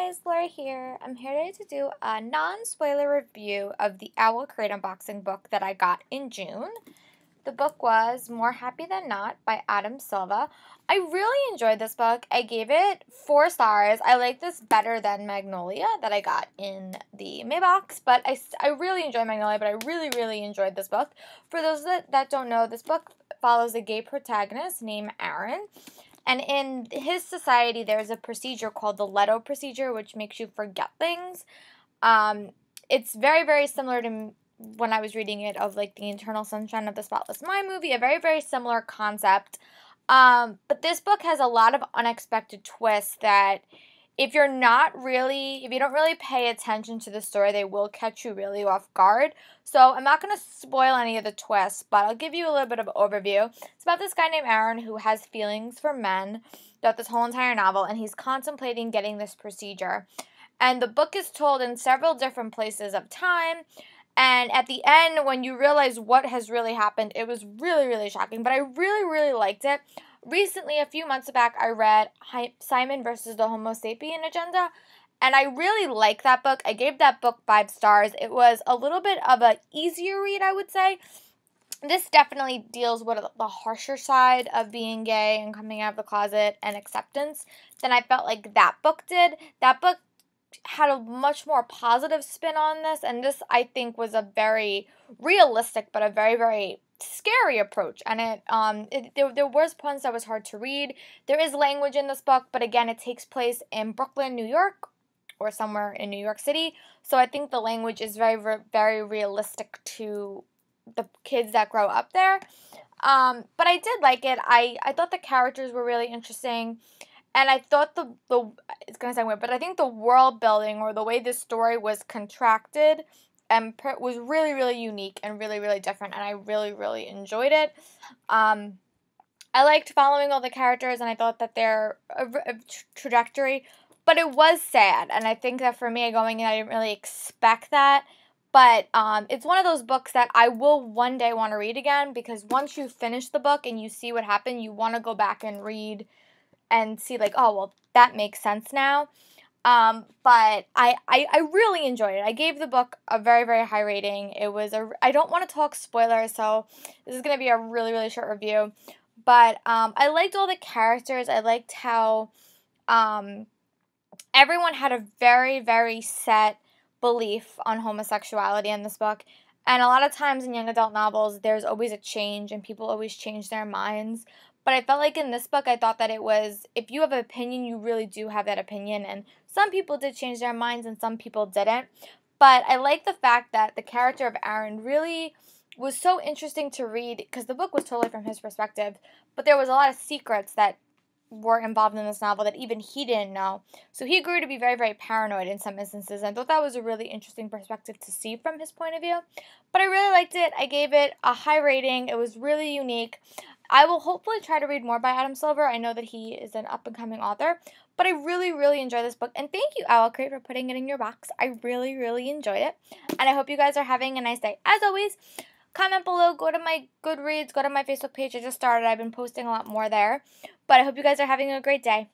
guys, Laura here. I'm here today to do a non-spoiler review of the Owl Crate unboxing book that I got in June. The book was More Happy Than Not by Adam Silva. I really enjoyed this book. I gave it 4 stars. I like this better than Magnolia that I got in the Maybox, but I really enjoyed Magnolia, but I really enjoyed this book. For those that don't know, this book follows a gay protagonist named Aaron. And in his society, there's a procedure called the Leto procedure, which makes you forget things. It's very similar to when I was reading it of like the Eternal Sunshine of the Spotless Mind movie, a very similar concept. But this book has a lot of unexpected twists that if you don't really pay attention to the story, they will catch you really off guard. So I'm not going to spoil any of the twists, but I'll give you a little bit of overview. It's about this guy named Aaron who has feelings for men throughout this whole entire novel, and he's contemplating getting this procedure. And the book is told in several different places of time. And at the end, when you realize what has really happened, it was really shocking. But I really liked it. Recently, a few months back, I read Simon versus the Homo Sapien Agenda, and I really liked that book. I gave that book 5 stars. It was a little bit of an easier read, I would say. This definitely deals with the harsher side of being gay and coming out of the closet and acceptance than I felt like that book did. That book had a much more positive spin on this, and this, I think, was a very realistic but a very scary approach. And there was points that was hard to read. There is language in this book, but again, it takes place in Brooklyn, New York, or somewhere in New York City. So I think the language is very realistic to the kids that grow up there. But I did like it. I thought the characters were really interesting. And I thought it's going to sound weird, but I think the world building or the way this story was contracted was really unique and really different, and I really enjoyed it. I liked following all the characters, and I thought that their trajectory, but it was sad, and I think that for me going in, I didn't really expect that. But it's one of those books that I will one day want to read again, because once you finish the book and you see what happened, you want to go back and read and see like, oh, well, that makes sense now. But I really enjoyed it. I gave the book a very high rating. I don't want to talk spoilers, so this is going to be a really short review. But I liked all the characters. I liked how everyone had a very set belief on homosexuality in this book. And a lot of times in young adult novels, there's always a change, and people always change their minds. But I felt like in this book, I thought that it was, if you have an opinion, you really do have that opinion. And some people did change their minds and some people didn't. But I like the fact that the character of Aaron really was so interesting to read, because the book was totally from his perspective. But there was a lot of secrets that were involved in this novel that even he didn't know. So he grew to be very paranoid in some instances. And I thought that was a really interesting perspective to see from his point of view. But I really liked it. I gave it a high rating. It was really unique. I will hopefully try to read more by Adam Silva. I know that he is an up-and-coming author, but I really enjoyed this book. And thank you, Owl Crate, for putting it in your box. I really enjoyed it, and I hope you guys are having a nice day. As always, comment below, go to my Goodreads, go to my Facebook page. I just started. I've been posting a lot more there, but I hope you guys are having a great day.